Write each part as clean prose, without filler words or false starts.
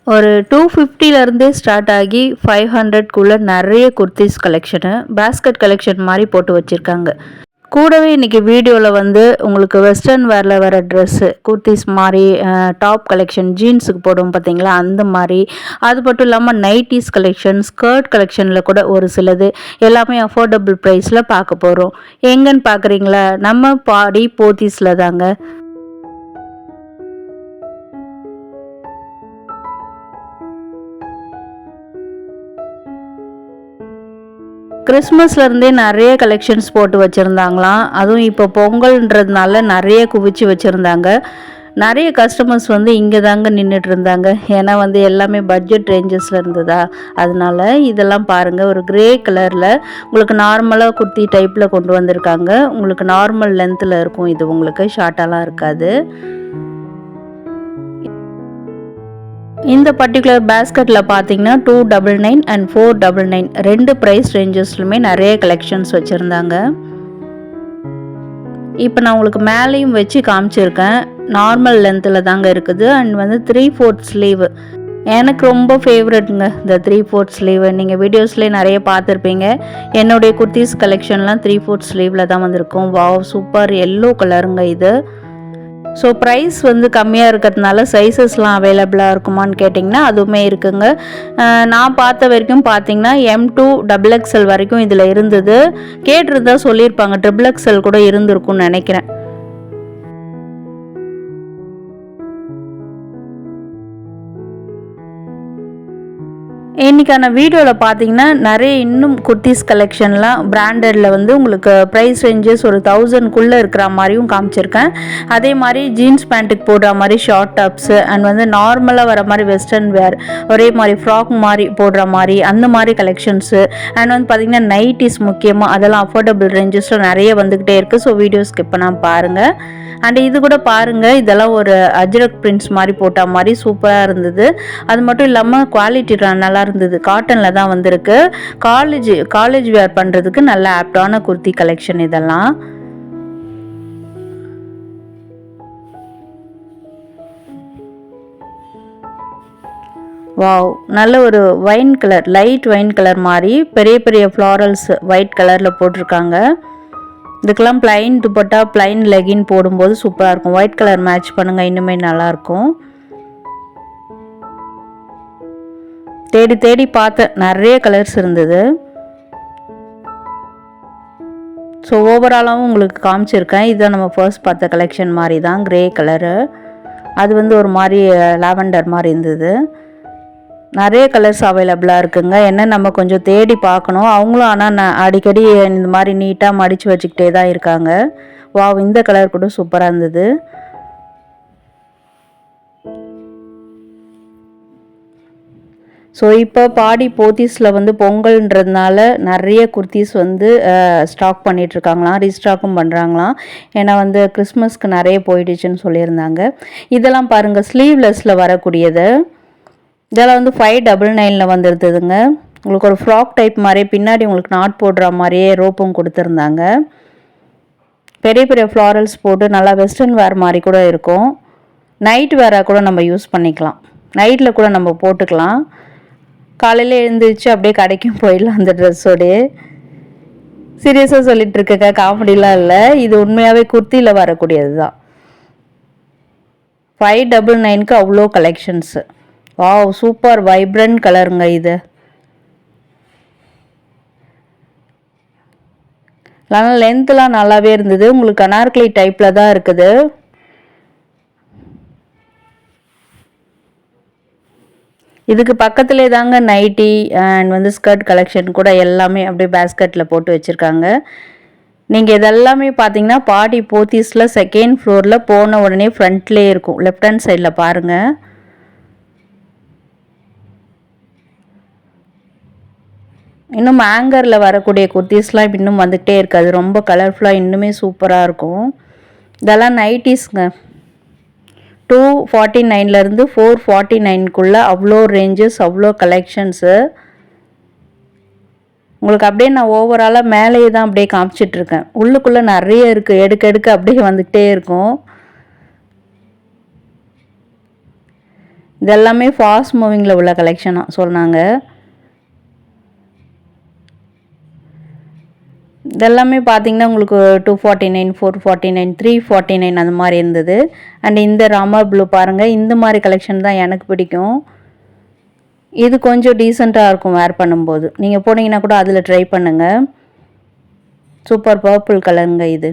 ஒரு 250லேருந்தே ஸ்டார்ட் ஆகி 500க்குள்ளே நிறைய குர்த்திஸ் கலெக்ஷனு பேஸ்கட் கலெக்ஷன் மாதிரி போட்டு வச்சுருக்காங்க. கூடவே இன்றைக்கி வீடியோவில் வந்து உங்களுக்கு வெஸ்டர்ன் வேரில் வர ட்ரெஸ்ஸு குர்த்திஸ் மாதிரி டாப் கலெக்ஷன் ஜீன்ஸுக்கு போடுவோம் பார்த்தீங்களா, அந்த மாதிரி. அது மட்டும் இல்லாமல் நைட்டிஸ் கலெக்ஷன், ஸ்கர்ட் கலெக்ஷனில் கூட ஒரு சிலது எல்லாமே அஃபோர்டபுள் ப்ரைஸில் பார்க்க போகிறோம். எங்கன்னு பார்க்குறீங்களா, நம்ம பாடி போத்தீஸில் தாங்க. கிறிஸ்மஸ்லேருந்தே நிறைய கலெக்ஷன்ஸ் போட்டு வச்சுருந்தாங்களாம். அதுவும் இப்போ பொங்கல்ன்றதுனால நிறைய குவிச்சு வச்சுருந்தாங்க. நிறைய கஸ்டமர்ஸ் வந்து இங்கே தாங்க நின்றுட்டு இருந்தாங்க. ஏன்னா வந்து எல்லாமே பட்ஜெட் ரேஞ்சஸில் இருந்ததா, அதனால இதெல்லாம் பாருங்கள். ஒரு கிரே கலரில் உங்களுக்கு நார்மலாக குர்த்தி டைப்பில் கொண்டு வந்திருக்காங்க. உங்களுக்கு நார்மல் லென்த்தில் இருக்கும், இது உங்களுக்கு ஷார்ட்டாலாம் இருக்காது. இந்த பர்டிகுலர் பேஸ்கெட்டில் பார்த்தீங்கன்னா 299 அண்ட் 499 ரெண்டு ப்ரைஸ் ரேஞ்சஸ்லுமே நிறைய கலெக்ஷன்ஸ் வச்சுருந்தாங்க. இப்போ நான் உங்களுக்கு மேலேயும் வச்சு காமிச்சிருக்கேன். நார்மல் லென்த்தில் தாங்க இருக்குது. அண்ட் வந்து 3/4 ஸ்லீவ் எனக்கு ரொம்ப ஃபேவரட்டுங்க இந்த 3/4 ஸ்லீவ். நீங்கள் வீடியோஸ்லேயே நிறைய பார்த்துருப்பீங்க. என்னுடைய குர்த்திஸ் கலெக்ஷன்லாம் 3/4 ஸ்லீவில் தான் வந்திருக்கும். வாவ், சூப்பர் எல்லோ கலருங்க இது. ஸோ ப்ரைஸ் வந்து கம்மியாக இருக்கிறதுனால சைஸஸ்லாம் அவைலபிளாக இருக்குமான்னு கேட்டிங்கன்னா அதுவுமே இருக்குங்க. நான் பார்த்த வரைக்கும் பார்த்தீங்கன்னா M2 XXL வரைக்கும் இதில் இருந்தது. கேட்டிருந்தா சொல்லியிருப்பாங்க, XXL கூட இருந்திருக்கும்னு நினைக்கிறேன். இன்றைக்கான வீடியோவில் பார்த்தீங்கன்னா நிறைய இன்னும் குர்த்திஸ் கலெக்ஷன்லாம் பிராண்டடில் வந்து உங்களுக்கு ப்ரைஸ் ரேஞ்சஸ் ஒரு 1000க்குள்ளே இருக்கிற மாதிரியும் காமிச்சிருக்கேன். அதே மாதிரி ஜீன்ஸ் பேண்ட்டுக்கு போடுற மாதிரி ஷார்ட் டாப்ஸு அண்ட் வந்து நார்மலாக வர மாதிரி வெஸ்டர்ன் வேர் ஒரே மாதிரி ஃப்ராக் மாதிரி போடுற மாதிரி அந்த மாதிரி கலெக்ஷன்ஸு அண்ட் வந்து பார்த்திங்கன்னா நைட்டிஸ் முக்கியமாக அதெல்லாம் அஃபோர்டபுள் ரேஞ்சஸில் நிறைய வந்துக்கிட்டே இருக்குது. ஸோ வீடியோ ஸ்கிப் பண்ணாமல் பாருங்கள். அண்ட் இது கூட பாருங்கள், இதெல்லாம் ஒரு அஜ்ரக் பிரிண்ட்ஸ் மாதிரி போட்ட மாதிரி சூப்பராக இருந்தது. அது மட்டும் இல்லாமல் குவாலிட்டி நல்லா இருந்தது. காட்டனில் தான் வந்திருக்கு. காலேஜ் வேர் பண்ணுறதுக்கு நல்ல ஆப்டான குர்த்தி கலெக்ஷன் இதெல்லாம். வாவ், நல்ல ஒரு wine colour, light wine colour மாதிரி பெரிய பெரிய ஃப்ளாரல்ஸ் ஒயிட் கலரில் போட்டிருக்காங்க. இதுக்கெல்லாம் பிளைன் துப்பட்டா பிளைன் லெகின் போடும்போது சூப்பராக இருக்கும். ஒயிட் கலர் மேட்ச் பண்ணுங்கள், இன்னுமே நல்லாயிருக்கும். தேடி தேடி பார்த்த நிறைய கலர்ஸ் இருந்தது. ஸோ ஓவராலாகவும் உங்களுக்கு காமிச்சிருக்கேன். இதுதான் நம்ம ஃபர்ஸ்ட் பார்த்த கலெக்ஷன் மாதிரி தான், கிரே கலரு. அது வந்து ஒரு மாதிரி லாவெண்டர் மாதிரி இருந்தது. நிறைய கலர்ஸ் அவைலபிளாக இருக்குங்க. என்ன நம்ம கொஞ்சம் தேடி பார்க்கணும். அவங்களும் ஆனால் அடிக்கடி இந்த மாதிரி நீட்டாக மடித்து வச்சுக்கிட்டே தான் இருக்காங்க. வாவ், இந்த கலர் கூட சூப்பராக இருந்தது. ஸோ இப்போ பாடி போத்தீஸில் வந்து பொங்கல்ன்றதுனால நிறைய குர்த்திஸ் வந்து ஸ்டாக் பண்ணிகிட்ருக்காங்களாம், ரீஸ்டாக்கும் பண்ணுறாங்களாம். ஏன்னா வந்து கிறிஸ்மஸ்க்கு நிறைய போயிடுச்சுன்னு சொல்லியிருந்தாங்க. இதெல்லாம் பாருங்கள், ஸ்லீவ்லெஸ்ஸில் வரக்கூடியது. இதெல்லாம் வந்து 599 வந்துருதுங்க. உங்களுக்கு ஒரு ஃப்ராக் டைப் மாதிரி பின்னாடி உங்களுக்கு நாட் போடுற மாதிரியே ரோப்பும் கொடுத்துருந்தாங்க. பெரிய பெரிய ஃப்ளாரல்ஸ் போட்டு நல்லா வெஸ்டர்ன் வேர் மாதிரி கூட இருக்கும். நைட் வேராக கூட நம்ம யூஸ் பண்ணிக்கலாம். நைட்டில் கூட நம்ம போட்டுக்கலாம். காலையில் எழுந்திரிச்சு அப்படியே கடைக்கும் போயிடலாம் அந்த ட்ரெஸ்ஸோடையே. சீரியஸாக சொல்லிட்டு இருக்கேங்க, காமெடிலாம் இல்லை. இது உண்மையாகவே குர்த்தியில் வரக்கூடியது தான். 599க்கு அவ்வளோ கலெக்ஷன்ஸு. வாவ், சூப்பர் வைப்ரண்ட் கலருங்க இது. நல்லா லென்த்லாம் நல்லாவே இருந்தது. உங்களுக்கு அனார்கலி டைப்பில் தான் இருக்குது. இதுக்கு பக்கத்துலேயே தாங்க நைட்டி அண்ட் வந்து ஸ்கர்ட் கலெக்ஷன் கூட எல்லாமே அப்படியே பேஸ்கெட்டில் போட்டு வச்சுருக்காங்க. நீங்கள் இதெல்லாமே பார்த்தீங்கன்னா பாடி போத்தீஸில் செகண்ட் ஃப்ளோரில் போன உடனே ஃப்ரண்ட்லேயே இருக்கும். லெஃப்ட் ஹேண்ட் சைடில் பாருங்கள். இன்னும் ஆங்கரில் வரக்கூடிய குர்த்திஸ்லாம் இன்னும் வந்துகிட்டே இருக்காது. ரொம்ப கலர்ஃபுல்லாக இன்னுமே சூப்பராக இருக்கும். இதெல்லாம் நைட்டிஸ்ங்க. 249லேருந்து 449க்குள்ளே அவ்வளோ ரேஞ்சஸ், அவ்வளோ கலெக்ஷன்ஸு. உங்களுக்கு அப்படியே நான் ஓவராலாக மேலேயே தான் அப்படியே காமிச்சிட்ருக்கேன். உள்ளுக்குள்ளே நிறைய இருக்குது, எடுக்க எடுக்க அப்படியே வந்துக்கிட்டே இருக்கும். இதெல்லாமே ஃபாஸ்ட் மூவிங்கில் உள்ள கலெக்ஷனாக சொன்னாங்க. இதெல்லாமே பார்த்தீங்கன்னா உங்களுக்கு 249, 449, 349 அந்த மாதிரி இருந்தது. அண்ட் இந்த ராமர் ப்ளூ பாருங்கள், இந்த மாதிரி கலெக்ஷன் தான் எனக்கு பிடிக்கும். இது கொஞ்சம் டீசெண்டாக இருக்கும் வேர் பண்ணும்போது. நீங்கள் போனீங்கன்னா கூட அதில் ட்ரை பண்ணுங்கள். சூப்பர் பர்பிள் கலருங்க இது.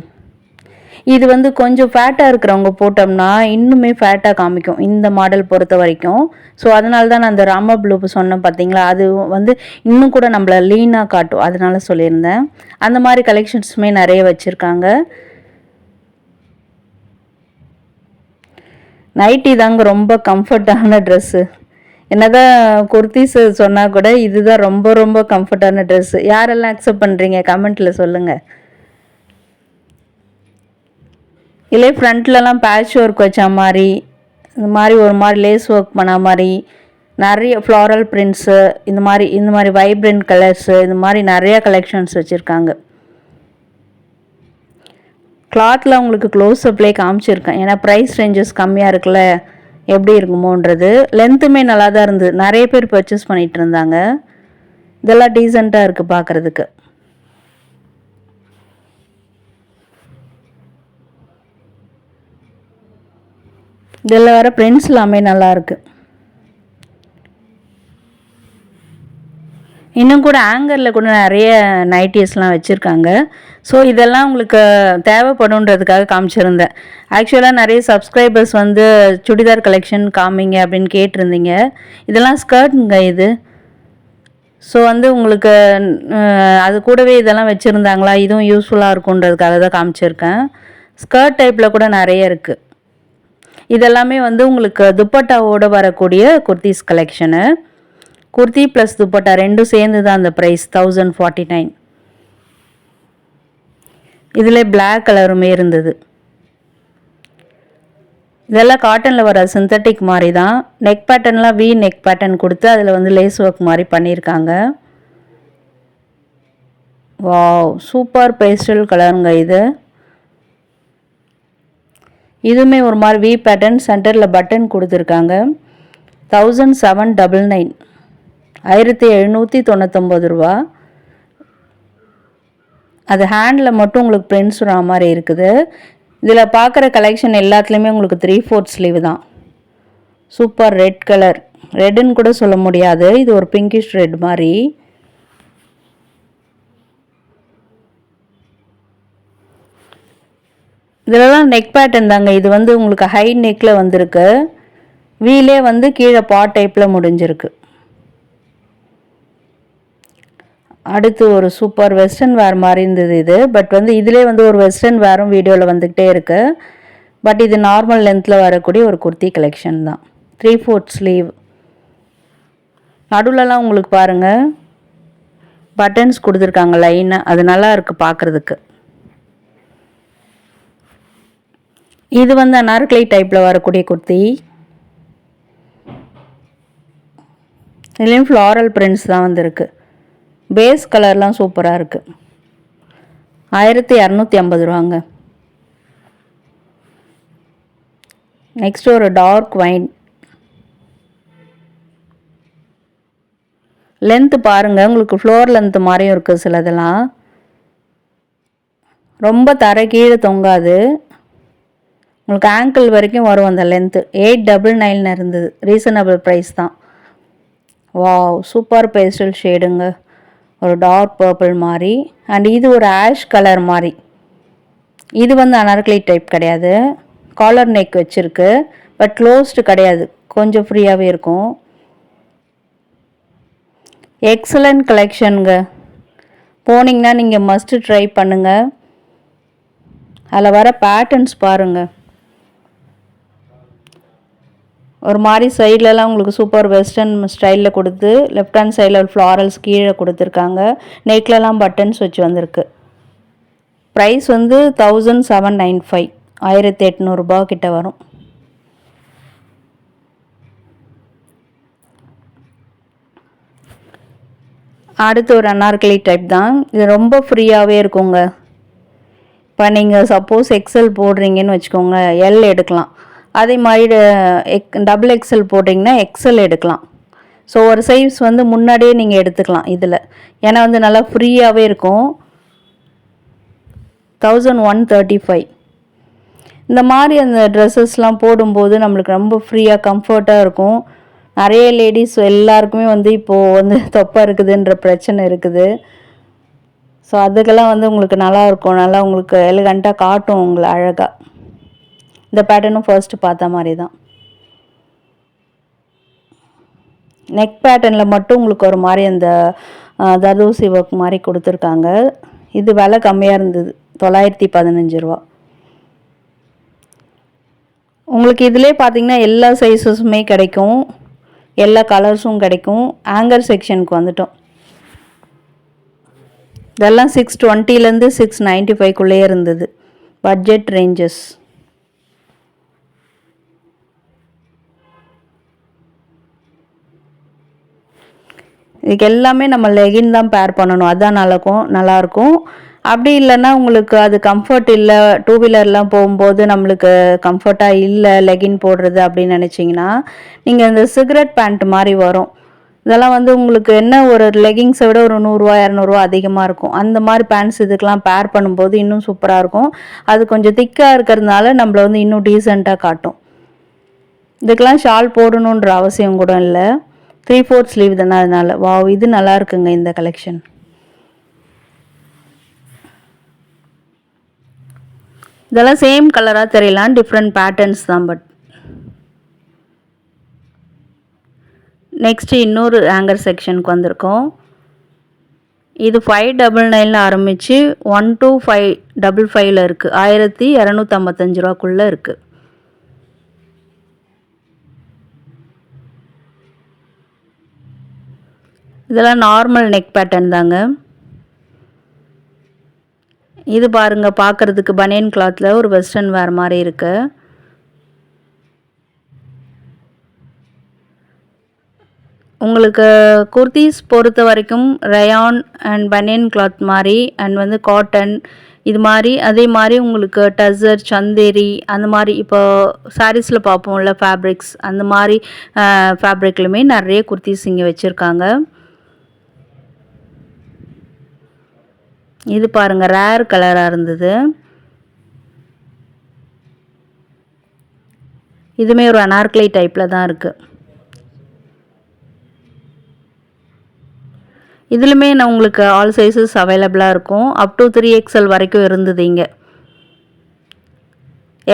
இது வந்து கொஞ்சம் ஃபேட்டாக இருக்கிறவங்க போட்டோம்னா இன்னுமே ஃபேட்டாக காமிக்கும் இந்த மாடல் பொறுத்த வரைக்கும். ஸோ அதனால தான் நான் அந்த ராமா ப்ளூ சொன்னேன் பார்த்தீங்களா, அது வந்து இன்னும் கூட நம்மளை லீனாக காட்டும், அதனால சொல்லியிருந்தேன். அந்த மாதிரி கலெக்ஷன்ஸுமே நிறைய வச்சுருக்காங்க. நைட்டி தாங்க ரொம்ப கம்ஃபர்ட்டான ட்ரெஸ்ஸு. என்னதான் குர்த்திஸ் சொன்னால் கூட இதுதான் ரொம்ப ரொம்ப கம்ஃபர்ட்டான ட்ரெஸ்ஸு. யாரெல்லாம் அக்செப்ட் பண்ணுறீங்க கமெண்ட்டில் சொல்லுங்கள். இல்லை ஃப்ரண்ட்லலாம் பேட்ச் ஒர்க் வச்ச மாதிரி, இந்த மாதிரி ஒரு மாதிரி லேஸ் ஒர்க் பண்ண மாதிரி, நிறைய ஃப்ளாரல் பிரிண்ட்ஸு, இந்த மாதிரி வைப்ரண்ட் கலர்ஸு, இந்த மாதிரி நிறையா கலெக்ஷன்ஸ் வச்சுருக்காங்க. கிளாத்தில் உங்களுக்கு க்ளோஸ் அப்லேயே காமிச்சிருக்கேன், ஏன்னா ப்ரைஸ் ரேஞ்சஸ் கம்மியாக இருக்குல்ல, எப்படி இருக்குமோன்றது. லென்த்துமே நல்லா தான் இருந்தது, நிறைய பேர் பர்ச்சேஸ் பண்ணிகிட்டு இருந்தாங்க. இதெல்லாம் டீசெண்டாக இருக்குது பார்க்குறதுக்கு. இதில் வர பிரிண்ட்ஸ் எல்லாமே நல்லாயிருக்கு. இன்னும் கூட ஆங்கரில் கூட நிறைய நைட்டிஸ்லாம் வச்சுருக்காங்க. ஸோ இதெல்லாம் உங்களுக்கு தேவைப்படுன்றதுக்காக காமிச்சிருந்தேன். ஆக்சுவலாக நிறைய சப்ஸ்கிரைபர்ஸ் வந்து சுடிதார் கலெக்ஷன் காமிங்க அப்படின்னு கேட்டிருந்தீங்க. இதெல்லாம் ஸ்கர்ட்டுங்க இது. ஸோ வந்து உங்களுக்கு அது கூடவே இதெல்லாம் வச்சுருந்தாங்களா, இதுவும் யூஸ்ஃபுல்லாக இருக்குன்றதுக்காக தான் காமிச்சிருக்கேன். ஸ்கர்ட் டைப்பில் கூட நிறைய இருக்குது. இதெல்லாமே வந்து உங்களுக்கு துப்பட்டாவோடு வரக்கூடிய குர்த்திஸ் கலெக்ஷனு. குர்த்தி ப்ளஸ் துப்பட்டா ரெண்டும் சேர்ந்து தான் அந்த ப்ரைஸ் 1049. இதில் பிளாக் கலருமே இருந்தது. இதெல்லாம் காட்டனில் வர சிந்தட்டிக் மாதிரி தான். நெக் பேட்டர்ன்லாம் வி நெக் பேட்டர்ன் கொடுத்து அதில் வந்து லேஸ் ஒர்க் மாதிரி பண்ணியிருக்காங்க. வாவ், சூப்பர் பேஸ்டல் கலருங்க இது. இதுவுமே ஒரு மாதிரி வி பேட்டர்ன், சென்டரில் பட்டன் கொடுத்துருக்காங்க. 1799, 1799 ரூபா. அது ஹேண்டில் மட்டும் உங்களுக்கு பிரிண்ட்ஸ் வர மாதிரி இருக்குது. இதில் பார்க்குற கலெக்ஷன் எல்லாத்துலேயுமே உங்களுக்கு 3/4 ஸ்லீவ் தான். சூப்பர் ரெட் கலர், ரெட்டுன்னு கூட சொல்ல முடியாது, இது ஒரு பிங்கிஷ் ரெட் மாதிரி. இதெல்லாம் நெக் பேட்டர்ன் தாங்க. இது வந்து உங்களுக்கு ஹை நெக்கில் வந்திருக்கு. வீலே வந்து கீழே பாட் டைப்பில் முடிஞ்சிருக்கு. அடுத்து ஒரு சூப்பர் வெஸ்டர்ன் வேர் மாதிரி இருந்தது இது. பட் வந்து இதிலே வந்து ஒரு வெஸ்டர்ன் வேரும் வீடியோவில் வந்துக்கிட்டே இருக்குது. பட் இது நார்மல் லென்த்தில் வரக்கூடிய ஒரு குர்த்தி கலெக்ஷன் தான். 3/4 ஸ்லீவ். நடுவில்லாம் உங்களுக்கு பாருங்கள் பட்டன்ஸ் கொடுத்துருக்காங்க லைனாக, அது நல்லா இருக்குது பார்க்குறதுக்கு. இது வந்து அனார்கலி டைப்பில் வரக்கூடிய குர்த்தி. இதுலேயும் ஃப்ளாரல் பிரிண்ட்ஸ் தான் வந்திருக்கு. பேஸ் கலர்லாம் சூப்பராக இருக்குது. 1250 ரூபாங்க. நெக்ஸ்ட் ஒரு டார்க் வைன். லென்த்து பாருங்கள், உங்களுக்கு ஃப்ளோர் லென்த்து மாதிரியும் இருக்குது சிலதெல்லாம். ரொம்ப தரை கீழே தொங்காது, உங்களுக்கு ஆங்கிள் வரைக்கும் வரும் அந்த லென்த்து. 899 இருந்தது. ரீசனபிள் ப்ரைஸ் தான். வாவ், சூப்பர் பேஸ்டல் ஷேடுங்க, ஒரு டார்க் பர்பிள் மாதிரி. அண்ட் இது ஒரு ஆஷ் கலர் மாதிரி. இது வந்து அனார்கலி டைப் கிடையாது, காலர் நெக் வச்சுருக்கு. பட் க்ளோஸ்டு கிடையாது, கொஞ்சம் ஃப்ரீயாகவே இருக்கும். எக்ஸலண்ட் கலெக்ஷனுங்க. போனீங்கன்னா நீங்கள் மஸ்ட்டு ட்ரை பண்ணுங்கள். அதில் வர பேட்டர்ன்ஸ் பாருங்கள். ஒரு மாதிரி சைட்லலாம் உங்களுக்கு சூப்பர் வெஸ்டர்ன் ஸ்டைலில் கொடுத்து, லெஃப்ட் ஹேண்ட் சைடில் ஃப்ளாரல்ஸ் கீழே கொடுத்துருக்காங்க. நெக்லலாம் பட்டன்ஸ் வச்சு வந்திருக்கு. ப்ரைஸ் வந்து 1795, 1800 ரூபா கிட்ட வரும். அடுத்து ஒரு அனார்கலி டைப் தான். இது ரொம்ப ஃப்ரீயாகவே இருக்குங்க. இப்போ நீங்கள் சப்போஸ் எக்ஸல் போடுறீங்கன்னு வச்சுக்கோங்க, எல் எடுக்கலாம். அதே மாதிரி டபுள் எக்ஸல் போட்டிங்கன்னா எக்ஸல் எடுக்கலாம். ஸோ ஒரு சைஸ் வந்து முன்னாடியே நீங்கள் எடுத்துக்கலாம் இதில். ஏன்னா வந்து நல்லா ஃப்ரீயாகவே இருக்கும். 1135. இந்த மாதிரி அந்த ட்ரெஸ்ஸஸ்லாம் போடும்போது நம்மளுக்கு ரொம்ப ஃப்ரீயாக கம்ஃபர்ட்டாக இருக்கும். நிறைய லேடிஸ் எல்லாருக்குமே வந்து இப்போது வந்து தொப்பை இருக்குதுன்ற பிரச்சனை இருக்குது. ஸோ அதுக்கெல்லாம் வந்து உங்களுக்கு நல்லாயிருக்கும், நல்லா உங்களுக்கு எலிகண்ட்டாக காட்டும் உங்களை அழகாக. இந்த பேட்டர்னும் ஃபர்ஸ்ட்டு பார்த்த மாதிரி தான். நெக் பேட்டர்னில் மட்டும் உங்களுக்கு ஒரு மாதிரி அந்த தர்தோசி ஒர்க் மாதிரி கொடுத்துருக்காங்க. இது விலை கம்மியாக இருந்தது, 915 ரூபா. உங்களுக்கு இதிலே பார்த்தீங்கன்னா எல்லா சைஸஸுமே கிடைக்கும், எல்லா கலர்ஸும் கிடைக்கும். ஆங்கர் செக்ஷனுக்கு வந்துட்டோம். இதெல்லாம் 620லேருந்து 695க்குள்ளேயே இருந்தது, பட்ஜெட் ரேஞ்சஸ். இதுக்கு எல்லாமே நம்ம லெகின் தான் பேர் பண்ணணும், அதுதான் நல்லாயிருக்கும். அப்படி இல்லைன்னா உங்களுக்கு அது கம்ஃபர்ட் இல்லை, டூ வீலர்லாம் போகும்போது நம்மளுக்கு கம்ஃபர்ட்டாக இல்லை லெகின் போடுறது அப்படின்னு நினச்சிங்கன்னா நீங்கள் இந்த சிகரெட் பேண்ட் மாதிரி வரும். இதெல்லாம் வந்து உங்களுக்கு என்ன ஒரு லெகிங்ஸை விட ஒரு 100 200 அதிகமாக இருக்கும். அந்த மாதிரி பேண்ட்ஸ் இதுக்கெலாம் பேர் பண்ணும்போது இன்னும் சூப்பராக இருக்கும். அது கொஞ்சம் திக்காக இருக்கிறதுனால நம்மளை வந்து இன்னும் டீசெண்டாக காட்டும். இதுக்கெலாம் ஷால் போடணுன்ற அவசியம் கூட இல்லை, 3/4 ஸ்லீவ் தானே, அதனால். வாவ், இது நல்லா இருக்குங்க இந்த கலெக்ஷன். இதெல்லாம் சேம் கலராக தெரியலாம், டிஃப்ரெண்ட் பேட்டர்ன்ஸ் தான். பட் நெக்ஸ்ட்டு இன்னொரு ஹேங்கர் செக்ஷனுக்கு வந்திருக்கோம். இது 599 ஆரம்பித்து 12555 இருக்குது, 1255 ரூபாக்குள்ளே இருக்குது. இதெல்லாம் நார்மல் நெக் பேட்டர்ன் தாங்க. இது பாருங்கள், பார்க்குறதுக்கு பனியன் கிளாத்தில் ஒரு வெஸ்டர்ன் வேர் மாதிரி இருக்குது. உங்களுக்கு குர்தீஸ் பொறுத்த வரைக்கும் ரயான் அண்ட் பனியன் கிளாத் மாதிரி அண்ட் வந்து காட்டன் இது மாதிரி, அதே மாதிரி உங்களுக்கு டசர், சந்தேரி அந்த மாதிரி இப்போ சாரீஸில் பார்ப்போம்ல ஃபேப்ரிக்ஸ், அந்த மாதிரி ஃபேப்ரிக்லுமே நிறைய குர்தீஸ் இங்கே வச்சுருக்காங்க. இது பாருங்கள், ரேர் கலராக இருந்தது. இதுவுமே ஒரு அனார்கலி டைப்பில் தான் இருக்குது. இதுலையுமே நான் உங்களுக்கு ஆல் சைஸஸ் அவைலபிளாக இருக்கும். அப் டு 3XL வரைக்கும் இருந்தது. இங்கே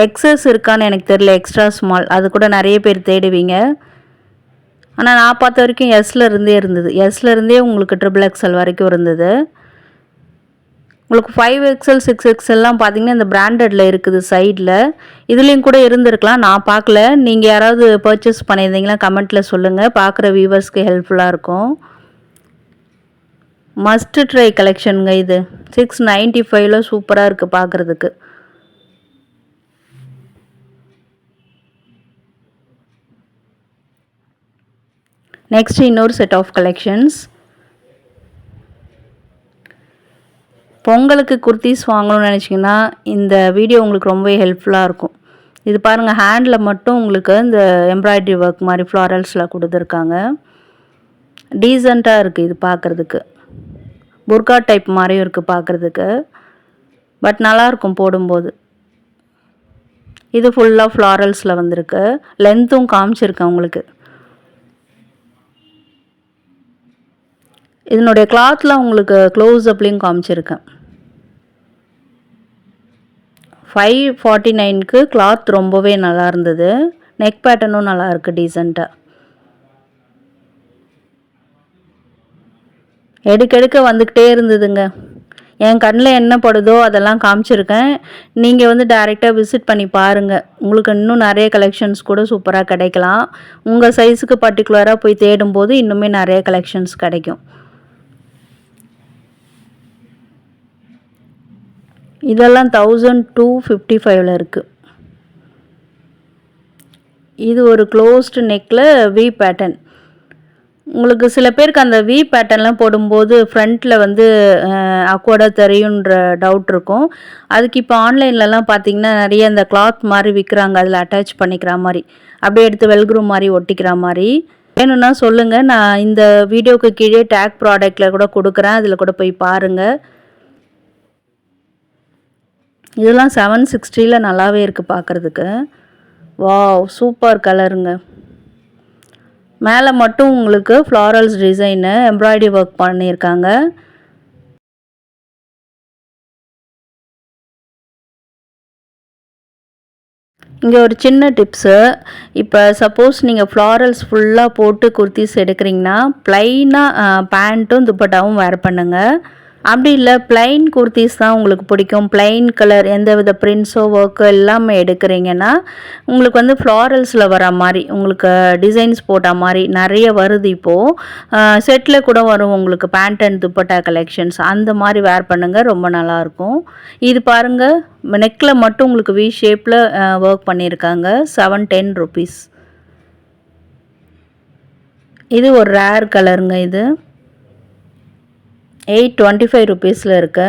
எக்ஸஸ் இருக்கான்னு எனக்கு தெரியல, எக்ஸ்ட்ரா ஸ்மால் அது கூட நிறைய பேர் தேடுவீங்க. ஆனால் நான் பார்த்த வரைக்கும் எஸ்லேருந்தே இருந்தது, எஸ்லேருந்தே உங்களுக்கு XXXL வரைக்கும் இருந்தது. உங்களுக்கு 5XL 6XLலாம் பார்த்தீங்கன்னா இந்த பிராண்டடில் இருக்குது சைடில். இதுலேயும் கூட இருந்திருக்கலாம், நான் பார்க்கல. நீங்கள் யாராவது பர்ச்சேஸ் பண்ணியிருந்தீங்கன்னா கமெண்ட்டில் சொல்லுங்கள், பார்க்குற வியூவர்ஸ்க்கு ஹெல்ப்ஃபுல்லாக இருக்கும். மஸ்ட் ட்ரை கலெக்ஷனுங்க இது. 695 சூப்பராக இருக்குது பார்க்குறதுக்கு. நெக்ஸ்ட் இன்னொரு செட் ஆஃப் கலெக்ஷன்ஸ். பொங்கலுக்கு குர்தீஸ் வாங்கணும்னு நினச்சிங்கன்னா இந்த வீடியோ உங்களுக்கு ரொம்பவே ஹெல்ப்ஃபுல்லாக இருக்கும். இது பாருங்கள், ஹேண்டில் மட்டும் உங்களுக்கு இந்த எம்ப்ராய்டரி ஒர்க் மாதிரி ஃப்ளாரல்ஸில் கொடுத்துருக்காங்க. டீசெண்டாக இருக்குது இது பார்க்குறதுக்கு. புர்கா டைப் மாதிரியும் இருக்குது பார்க்குறதுக்கு, பட் நல்லாயிருக்கும் போடும்போது. இது ஃபுல்லாக ஃப்ளாரல்ஸில் வந்திருக்கு. லென்த்தும் காமிச்சிருக்கேன் உங்களுக்கு. இதனுடைய கிளாத்தில் உங்களுக்கு க்ளோஸ் அப்லேயும் காமிச்சிருக்கேன். 549க்கு கிளாத் ரொம்பவே நல்லா இருந்தது. நெக் பேட்டர்னும் நல்லா இருக்குது டீசெண்டாக. எடுக்க வந்துக்கிட்டே இருந்ததுங்க. என் கண்ணில் என்ன படுதோ அதெல்லாம் காமிச்சிருக்கேன். நீங்கள் வந்து டைரெக்டாக விசிட் பண்ணி பாருங்கள், உங்களுக்கு இன்னும் நிறைய கலெக்ஷன்ஸ் கூட சூப்பராக கிடைக்கலாம். உங்கள் சைஸுக்கு பர்டிகுலராக போய் தேடும்போது இன்னுமே நிறைய கலெக்ஷன்ஸ் கிடைக்கும். இதெல்லாம் 1255 இருக்குது. இது ஒரு க்ளோஸ்டு நெக்கில் வி பேட்டர்ன். உங்களுக்கு சில பேருக்கு அந்த வி பேட்டர்ன்லாம் போடும்போது ஃப்ரண்ட்டில் வந்து அக்வர்டாக தெரியுன்ற டவுட் இருக்கும். அதுக்கு இப்போ ஆன்லைன்லலாம் பார்த்தீங்கன்னா நிறைய அந்த கிளாத் மாதிரி விற்கிறாங்க, அதில் அட்டாச் பண்ணிக்கிற மாதிரி, அப்படியே எடுத்து வெல்க்ரூ மாதிரி ஒட்டிக்கிற மாதிரி. வேணும்னா சொல்லுங்கள், நான் இந்த வீடியோவுக்கு கீழே டேக் ப்ராடக்டில் கூட கொடுக்குறேன், அதில் கூட போய் பாருங்கள். இதெல்லாம் 760ல் நல்லாவே இருக்குது பார்க்குறதுக்கு. வாவ், சூப்பர் கலருங்க. மேலே மட்டும் உங்களுக்கு ஃப்ளாரல்ஸ் டிசைனு எம்ப்ராய்டரி ஒர்க் பண்ணியிருக்காங்க. இங்கே ஒரு சின்ன டிப்ஸு, இப்போ சப்போஸ் நீங்கள் ஃப்ளாரல்ஸ் ஃபுல்லாக போட்டு குர்த்திஸ் எடுக்கிறீங்கன்னா ப்ளைனாக பேண்ட்டும் துப்பட்டாவும் வேர் பண்ணுங்கள். அப்படி இல்லை பிளைன் குர்த்திஸ் தான் உங்களுக்கு பிடிக்கும், பிளைன் கலர் எந்த வித பிரிண்ட்ஸோ ஒர்க்கோ எல்லாமே எடுக்கிறீங்கன்னா உங்களுக்கு வந்து ஃப்ளாரல்ஸில் வர மாதிரி உங்களுக்கு டிசைன்ஸ் போட்ட மாதிரி நிறைய வருது இப்போது. செட்டில் கூட வரும் உங்களுக்கு பேண்ட் அண்ட் துப்பட்டா கலெக்ஷன்ஸ், அந்த மாதிரி வேர் பண்ணுங்கள், ரொம்ப நல்லாயிருக்கும். இது பாருங்கள், நெக்கில் மட்டும் உங்களுக்கு வி ஷேப்பில் ஒர்க் பண்ணியிருக்காங்க. 710 rupees. இது ஒரு ரேர் கலருங்க. இது 825 rupeesல இருக்கு.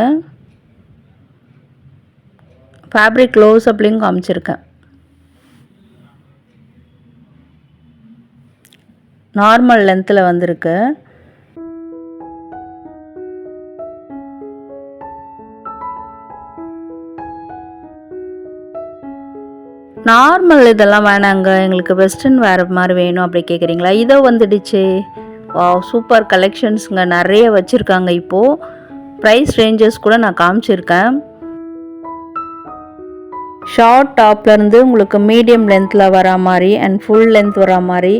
ஃபேப்ரிக் க்ளோஸ் அப்லையும் காமிச்சிருக்கேன். நார்மல் லென்த்தில் வந்திருக்கு. நார்மல் இதெல்லாம் வேணாங்க, எங்களுக்கு வெஸ்டர்ன் வேறு மாதிரி வேணும் அப்படி கேட்குறீங்களா? இதோ வந்துடுச்சு. வாவ், சூப்பர் கலெக்ஷன்ஸுங்க, நிறைய வச்சுருக்காங்க இப்போது. ப்ரைஸ் ரேஞ்சஸ் கூட நான் காமிச்சிருக்கேன். ஷார்ட் டாப்லேருந்து உங்களுக்கு மீடியம் லென்த்தில் வரா மாதிரி அண்ட் ஃபுல் லென்த் வரா மாதிரி,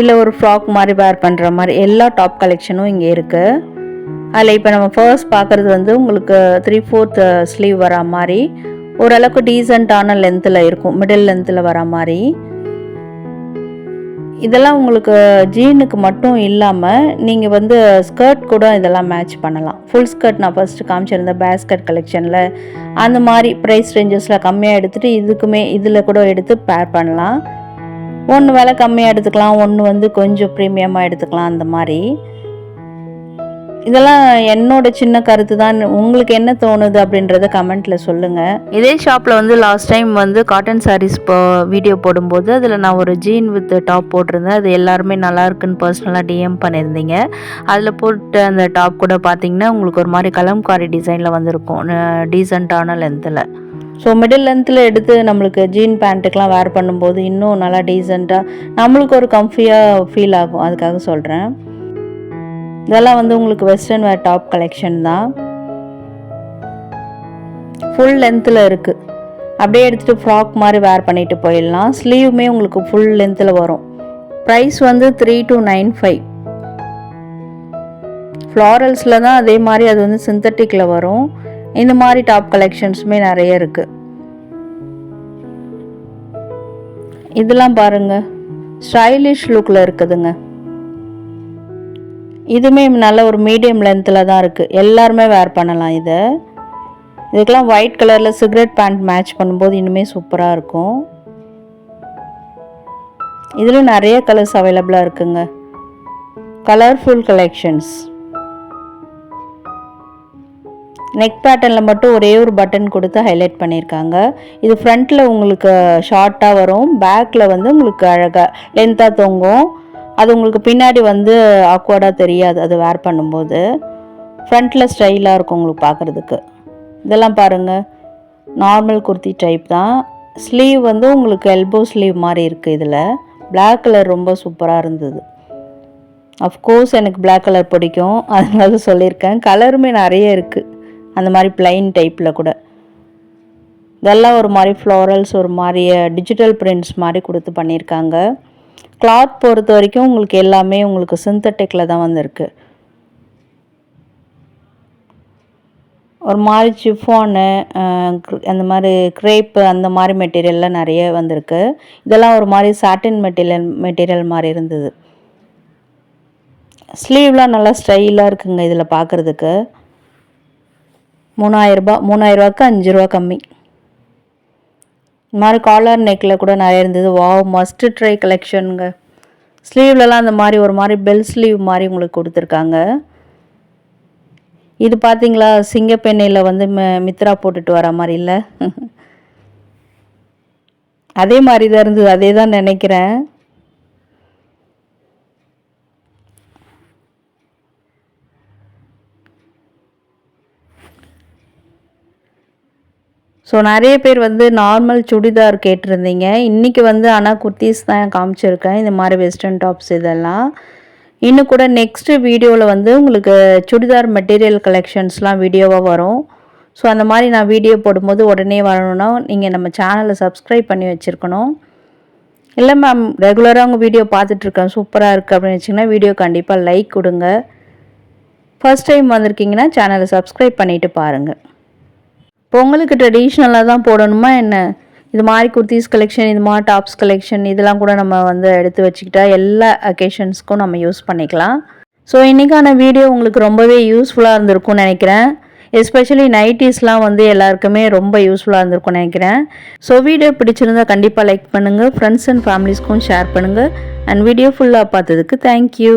இல்லை ஒரு ஃப்ராக் மாதிரி வேர் பண்ணுற மாதிரி எல்லா டாப் கலெக்ஷனும் இங்கே இருக்குது. அதில் இப்போ நம்ம ஃபர்ஸ்ட் பார்க்குறது வந்து உங்களுக்கு 3/4 ஸ்லீவ் வரா மாதிரி, ஓரளவுக்கு டீசெண்டான லென்த்தில் இருக்கும், மிடில் லென்த்தில் வரா மாதிரி. இதெல்லாம் உங்களுக்கு ஜீனுக்கு மட்டும் இல்லாமல் நீங்கள் வந்து ஸ்கர்ட் கூட இதெல்லாம் மேட்ச் பண்ணலாம். ஃபுல் ஸ்கர்ட் நான் ஃபஸ்ட்டு காமிச்சிருந்தேன் பேஸ்கட் கலெக்ஷனில், அந்த மாதிரி ப்ரைஸ் ரேஞ்சஸில் கம்மியாக எடுத்துகிட்டு இதுக்குமே இதில் கூட எடுத்து பேர் பண்ணலாம். ஒன்று விலை கம்மியாக எடுத்துக்கலாம், ஒன்று வந்து கொஞ்சம் ப்ரீமியமாக எடுத்துக்கலாம், அந்த மாதிரி. இதெல்லாம் என்னோட சின்ன கருத்து தான், உங்களுக்கு என்ன தோணுது அப்படின்றத கமெண்ட்டில் சொல்லுங்கள். இதே ஷாப்பில் வந்து லாஸ்ட் டைம் வந்து காட்டன் சாரீஸ் வீடியோ போடும்போது அதில் நான் ஒரு ஜீன் வித் டாப் போட்டிருந்தேன். அது எல்லாருமே நல்லாயிருக்குன்னு பர்சனலாக டிஎம் பண்ணியிருந்தீங்க. அதில் போட்டு அந்த டாப் கூட பார்த்தீங்கன்னா உங்களுக்கு ஒரு மாதிரி கலம்காரி டிசைனில் வந்திருக்கும், டீசெண்டான லென்த்தில். ஸோ மிடில் லென்த்தில் எடுத்து நம்மளுக்கு ஜீன் பேண்ட்டுக்கெலாம் வேர் பண்ணும்போது இன்னும் நல்லா டீசெண்டாக நம்மளுக்கு ஒரு கம்ஃபியாக ஃபீல் ஆகும், அதுக்காக சொல்கிறேன். இதெல்லாம் வந்து உங்களுக்கு வெஸ்டர்ன் வேர் டாப் கலெக்ஷன் தான், ஃபுல் லென்த்தில் இருக்குது. அப்படியே எடுத்துகிட்டு ஃப்ராக் மாதிரி வேர் பண்ணிட்டு போயிடலாம். ஸ்லீவுமே உங்களுக்கு ஃபுல் லென்த்தில் வரும். ப்ரைஸ் வந்து 3295. ஃப்ளாரல்ஸில் தான் அதே மாதிரி அது வந்து சிந்தட்டிக்கில் வரும். இந்த மாதிரி டாப் கலெக்ஷன்ஸுமே நிறைய இருக்குது. இதெல்லாம் பாருங்கள், ஸ்டைலிஷ் லுக்கில் இருக்குதுங்க. இதுவுமே நல்ல ஒரு மீடியம் லென்த்தில் தான் இருக்குது, எல்லாருமே வேர் பண்ணலாம். இதுக்கெல்லாம் ஒயிட் கலரில் சிகரெட் பேண்ட் மேட்ச் பண்ணும்போது இன்னுமே சூப்பராக இருக்கும். இதில் நிறைய கலர்ஸ் அவைலபிளாக இருக்குங்க, கலர்ஃபுல் கலெக்ஷன்ஸ். நெக் பேட்டர்னில் மட்டும் ஒரே ஒரு பட்டன் கொடுத்து ஹைலைட் பண்ணியிருக்காங்க. இது ஃப்ரண்ட்டில் உங்களுக்கு ஷார்ட்டாக வரும், பேக்கில் வந்து உங்களுக்கு அழகாக லென்த்தாக தொங்கும். அது உங்களுக்கு பின்னாடி வந்து ஆக்வர்டாக தெரியாது அது வேர் பண்ணும்போது. ஃப்ரண்ட்டில் ஸ்டைலாக இருக்கும் உங்களுக்கு பார்க்குறதுக்கு. இதெல்லாம் பாருங்கள், நார்மல் குர்த்தி டைப் தான். ஸ்லீவ் வந்து உங்களுக்கு எல்போ ஸ்லீவ் மாதிரி இருக்குது. இதில் பிளாக் கலர் ரொம்ப சூப்பராக இருந்தது. அஃப்கோர்ஸ் எனக்கு பிளாக் கலர் பிடிக்கும், அதனால சொல்லியிருக்கேன். கலருமே நிறைய இருக்குது, அந்த மாதிரி பிளைன் டைப்பில் கூட. இதெல்லாம் ஒரு மாதிரி ஃப்ளாரல்ஸ், ஒரு மாதிரி டிஜிட்டல் பிரிண்ட்ஸ் மாதிரி கொடுத்து பண்ணியிருக்காங்க. கிளாத் பொறுத்த வரைக்கும் உங்களுக்கு எல்லாமே உங்களுக்கு சிந்தட்டிக்கில் தான் வந்திருக்கு. ஒரு மாதிரி சிஃபானு, அந்த மாதிரி க்ரேப்பு, அந்த மாதிரி மெட்டீரியல்லாம் நிறைய வந்திருக்கு. இதெல்லாம் ஒரு மாதிரி சாட்டின் மெட்டீரியல் மாதிரி இருந்தது. ஸ்லீவ்லாம் நல்லா ஸ்டைலாக இருக்குங்க இதில் பார்க்குறதுக்கு. 3000 ரூபா, 3000 ரூபாய்க்கு 5 ரூபா கம்மி. இந்த மாதிரி காலர் நெக்கில் கூட நிறைய இருந்தது. வாவ், மஸ்ட் ட்ரை கலெக்ஷனுங்க. ஸ்லீவ்லலாம் அந்த மாதிரி ஒரு மாதிரி பெல் ஸ்லீவ் மாதிரி உங்களுக்கு கொடுத்துருக்காங்க. இது பார்த்தீங்களா, சிங்கப்பெண்ணையில் வந்து மித்ரா போட்டுட்டு வர மாதிரி இல்லை? அதே மாதிரி தான் இருந்தது, அதே தான் நினைக்கிறேன். ஸோ நிறைய பேர் வந்து நார்மல் சுடிதார் கேட்டிருந்தீங்க. இன்றைக்கி வந்து ஆனால் குர்த்திஸ் தான் காமிச்சிருக்கேன், இந்த மாதிரி வெஸ்டர்ன் டாப்ஸ் இதெல்லாம். இன்னும் கூட நெக்ஸ்ட்டு வீடியோவில் வந்து உங்களுக்கு சுடிதார் மெட்டீரியல் கலெக்ஷன்ஸ்லாம் வீடியோவாக வரும். ஸோ அந்த மாதிரி நான் வீடியோ போடும்போது உடனே வரணும்னா நீங்கள் நம்ம சேனலை சப்ஸ்கிரைப் பண்ணி வச்சுருக்கணும். இல்லை மேம் ரெகுலராக உங்கள் வீடியோ பார்த்துட்ருக்கேன், சூப்பராக இருக்குது அப்படின்னு வச்சிங்கன்னா வீடியோ கண்டிப்பாக லைக் கொடுங்க. ஃபர்ஸ்ட் டைம் வந்திருக்கீங்கன்னா சேனலை சப்ஸ்கிரைப் பண்ணிவிட்டு பாருங்கள். பொங்கலுக்கு ட்ரெடிஷ்னலாக தான் போடணுமா என்ன? இது மாதிரி குர்த்திஸ் கலெக்ஷன், இது மாதிரி டாப்ஸ் கலெக்ஷன் இதெல்லாம் கூட நம்ம வந்து எடுத்து வச்சுக்கிட்டா எல்லா அக்கேஷன்ஸ்க்கும் நம்ம யூஸ் பண்ணிக்கலாம். ஸோ இன்றைக்கான வீடியோ உங்களுக்கு ரொம்பவே யூஸ்ஃபுல்லாக இருந்திருக்கும்னு நினைக்கிறேன். எஸ்பெஷலி நைட்டிஸ்லாம் வந்து எல்லாருக்குமே ரொம்ப யூஸ்ஃபுல்லாக இருந்திருக்கும்னு நினைக்கிறேன். ஸோ வீடியோ பிடிச்சிருந்தால் கண்டிப்பாக லைக் பண்ணுங்கள், ஃப்ரெண்ட்ஸ் அண்ட் ஃபேமிலிஸ்க்கும் ஷேர் பண்ணுங்கள். அண்ட் வீடியோ ஃபுல்லாக பார்த்ததுக்கு தேங்க்யூ.